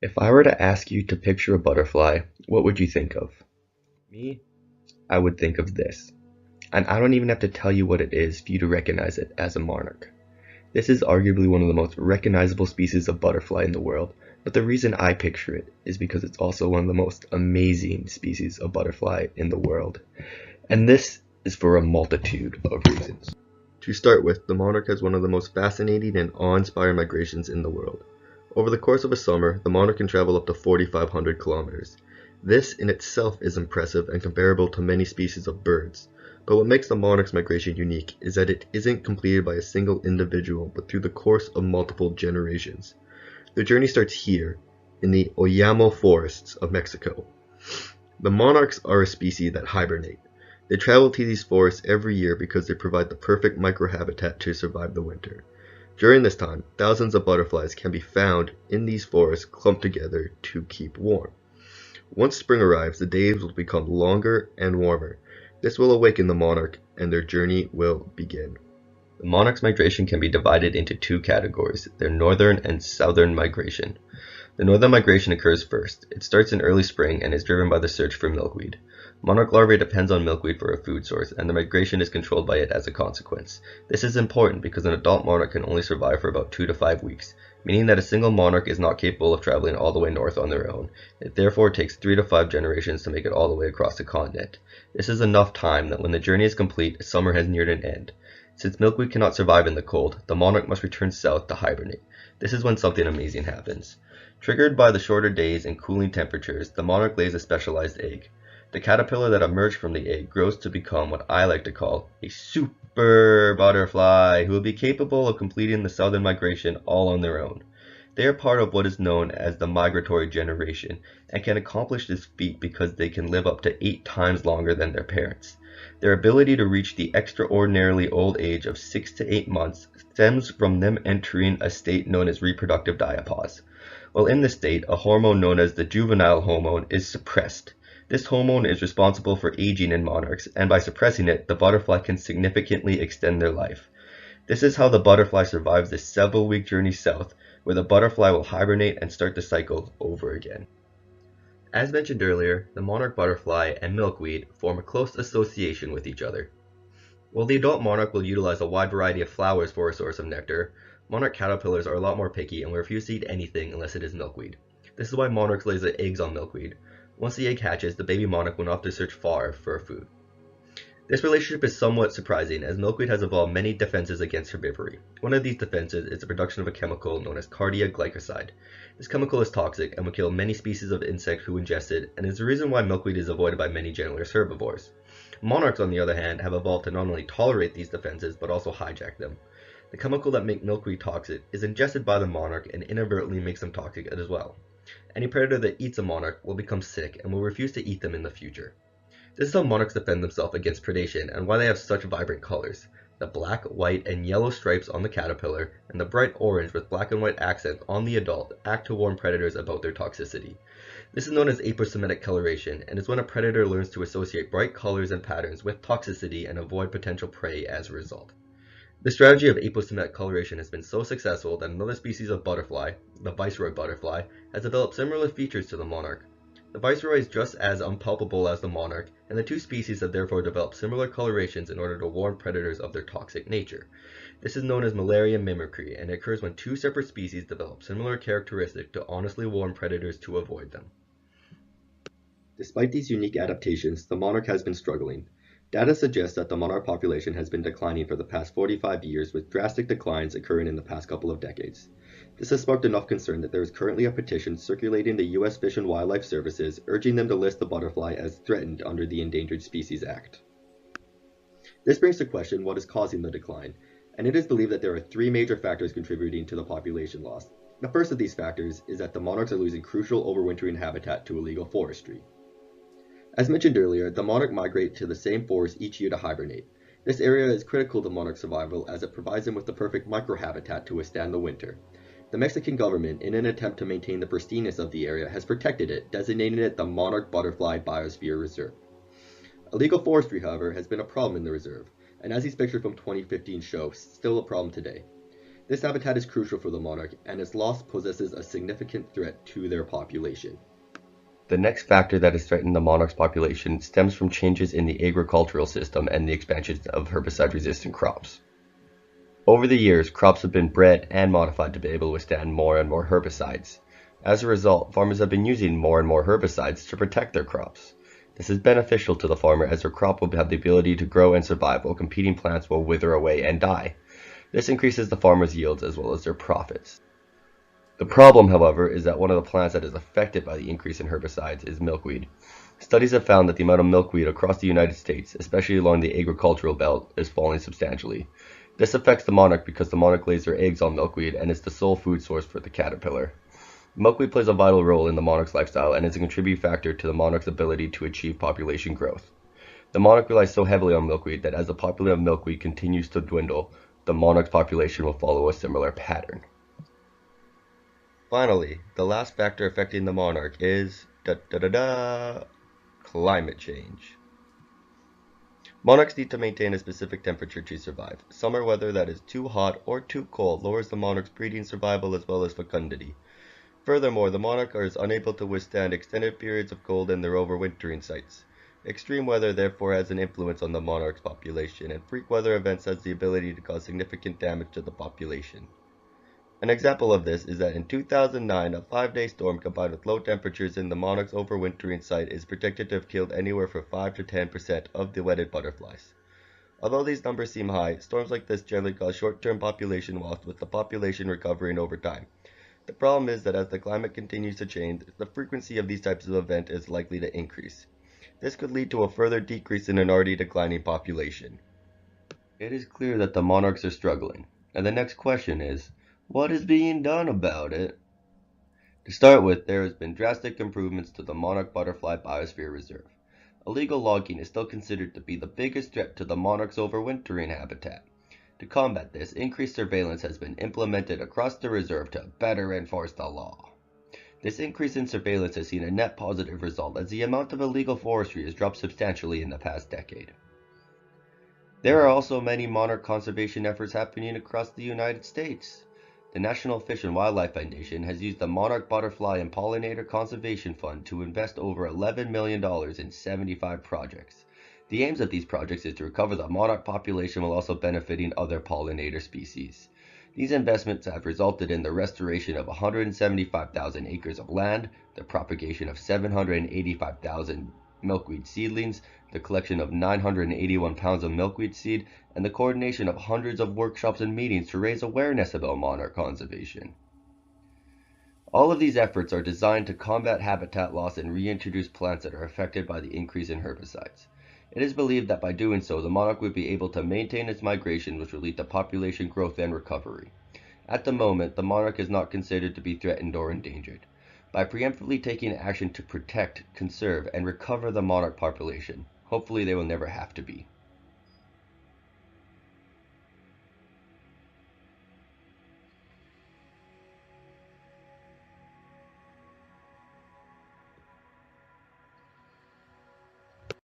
If I were to ask you to picture a butterfly, what would you think of? Me, I would think of this. And I don't even have to tell you what it is for you to recognize it as a monarch. This is arguably one of the most recognizable species of butterfly in the world, but the reason I picture it is because it's also one of the most amazing species of butterfly in the world. And this is for a multitude of reasons. To start with, the monarch has one of the most fascinating and awe-inspiring migrations in the world. Over the course of a summer, the monarch can travel up to 4,500 kilometers. This in itself is impressive and comparable to many species of birds. But what makes the monarch's migration unique is that it isn't completed by a single individual, but through the course of multiple generations. The journey starts here, in the Oyamo forests of Mexico. The monarchs are a species that hibernate. They travel to these forests every year because they provide the perfect microhabitat to survive the winter. During this time, thousands of butterflies can be found in these forests clumped together to keep warm. Once spring arrives, the days will become longer and warmer. This will awaken the monarch and their journey will begin. The monarch's migration can be divided into two categories, their northern and southern migration. The northern migration occurs first. It starts in early spring and is driven by the search for milkweed. Monarch larvae depends on milkweed for a food source, and the migration is controlled by it as a consequence. This is important because an adult monarch can only survive for about 2 to 5 weeks, meaning that a single monarch is not capable of traveling all the way north on their own. It therefore takes 3 to 5 generations to make it all the way across the continent. This is enough time that when the journey is complete, summer has neared an end. Since milkweed cannot survive in the cold, the monarch must return south to hibernate. This is when something amazing happens. Triggered by the shorter days and cooling temperatures, the monarch lays a specialized egg. The caterpillar that emerged from the egg grows to become what I like to call a super butterfly who will be capable of completing the southern migration all on their own. They are part of what is known as the migratory generation and can accomplish this feat because they can live up to 8 times longer than their parents. Their ability to reach the extraordinarily old age of 6 to 8 months stems from them entering a state known as reproductive diapause. While in this state, a hormone known as the juvenile hormone is suppressed. This hormone is responsible for aging in monarchs, and by suppressing it, the butterfly can significantly extend their life. This is how the butterfly survives this several-week journey south, where the butterfly will hibernate and start the cycle over again. As mentioned earlier, the monarch butterfly and milkweed form a close association with each other. While the adult monarch will utilize a wide variety of flowers for a source of nectar, monarch caterpillars are a lot more picky and will refuse to eat anything unless it is milkweed. This is why monarchs lay their eggs on milkweed. Once the egg hatches, the baby monarch will not have to search far for food. This relationship is somewhat surprising as milkweed has evolved many defenses against herbivory. One of these defenses is the production of a chemical known as cardioglycoside. This chemical is toxic and will kill many species of insects who ingest it, and is the reason why milkweed is avoided by many generalist herbivores. Monarchs, on the other hand, have evolved to not only tolerate these defenses, but also hijack them. The chemical that makes milkweed toxic is ingested by the monarch and inadvertently makes them toxic as well. Any predator that eats a monarch will become sick and will refuse to eat them in the future. This is how monarchs defend themselves against predation and why they have such vibrant colors. The black, white, and yellow stripes on the caterpillar and the bright orange with black and white accents on the adult act to warn predators about their toxicity. This is known as aposematic coloration and is when a predator learns to associate bright colors and patterns with toxicity and avoid potential prey as a result. The strategy of aposematic coloration has been so successful that another species of butterfly, the viceroy butterfly, has developed similar features to the monarch. The viceroy is just as unpalpable as the monarch, and the two species have therefore developed similar colorations in order to warn predators of their toxic nature. This is known as malaria mimicry, and it occurs when two separate species develop similar characteristics to honestly warn predators to avoid them. Despite these unique adaptations, the monarch has been struggling. Data suggests that the monarch population has been declining for the past 45 years, with drastic declines occurring in the past couple of decades. This has sparked enough concern that there is currently a petition circulating the U.S. Fish and Wildlife Services urging them to list the butterfly as threatened under the Endangered Species Act. This brings to question what is causing the decline, and it is believed that there are 3 major factors contributing to the population loss. The first of these factors is that the monarchs are losing crucial overwintering habitat to illegal forestry. As mentioned earlier, the monarch migrate to the same forest each year to hibernate. This area is critical to monarch survival as it provides them with the perfect microhabitat to withstand the winter. The Mexican government, in an attempt to maintain the pristineness of the area, has protected it, designating it the Monarch Butterfly Biosphere Reserve. Illegal forestry, however, has been a problem in the reserve, and as these pictures from 2015 show, still a problem today. This habitat is crucial for the monarch, and its loss poses a significant threat to their population. The next factor that has threatened the monarch's population stems from changes in the agricultural system and the expansion of herbicide-resistant crops. Over the years, crops have been bred and modified to be able to withstand more and more herbicides. As a result, farmers have been using more and more herbicides to protect their crops. This is beneficial to the farmer as their crop will have the ability to grow and survive while competing plants will wither away and die. This increases the farmer's yields as well as their profits. The problem, however, is that one of the plants that is affected by the increase in herbicides is milkweed. Studies have found that the amount of milkweed across the United States, especially along the agricultural belt, is falling substantially. This affects the monarch because the monarch lays their eggs on milkweed and is the sole food source for the caterpillar. Milkweed plays a vital role in the monarch's lifestyle and is a contributing factor to the monarch's ability to achieve population growth. The monarch relies so heavily on milkweed that as the population of milkweed continues to dwindle, the monarch's population will follow a similar pattern. Finally, the last factor affecting the monarch is climate change. Monarchs need to maintain a specific temperature to survive. Summer weather that is too hot or too cold lowers the monarch's breeding survival as well as fecundity. Furthermore, the monarch is unable to withstand extended periods of cold in their overwintering sites. Extreme weather therefore has an influence on the monarch's population, and freak weather events has the ability to cause significant damage to the population. An example of this is that in 2009, a 5-day storm combined with low temperatures in the monarch's overwintering site is predicted to have killed anywhere from 5 to 10% of the wedded butterflies. Although these numbers seem high, storms like this generally cause short-term population loss with the population recovering over time. The problem is that as the climate continues to change, the frequency of these types of events is likely to increase. This could lead to a further decrease in an already declining population. It is clear that the monarchs are struggling, and the next question is, what is being done about it? To start with, there has been drastic improvements to the monarch butterfly biosphere reserve. Illegal logging is still considered to be the biggest threat to the monarch's overwintering habitat. To combat this, increased surveillance has been implemented across the reserve to better enforce the law. This increase in surveillance has seen a net positive result as the amount of illegal forestry has dropped substantially in the past decade. There are also many monarch conservation efforts happening across the United States. The National Fish and Wildlife Foundation has used the Monarch Butterfly and Pollinator Conservation Fund to invest over $11 million in 75 projects. The aims of these projects is to recover the monarch population while also benefiting other pollinator species. These investments have resulted in the restoration of 175,000 acres of land, the propagation of 785,000 milkweed seedlings, the collection of 981 pounds of milkweed seed, and the coordination of hundreds of workshops and meetings to raise awareness about monarch conservation. All of these efforts are designed to combat habitat loss and reintroduce plants that are affected by the increase in herbicides. It is believed that by doing so, the monarch would be able to maintain its migration, which would lead to population growth and recovery. At the moment, the monarch is not considered to be threatened or endangered. By preemptively taking action to protect, conserve, and recover the monarch population, hopefully they will never have to be.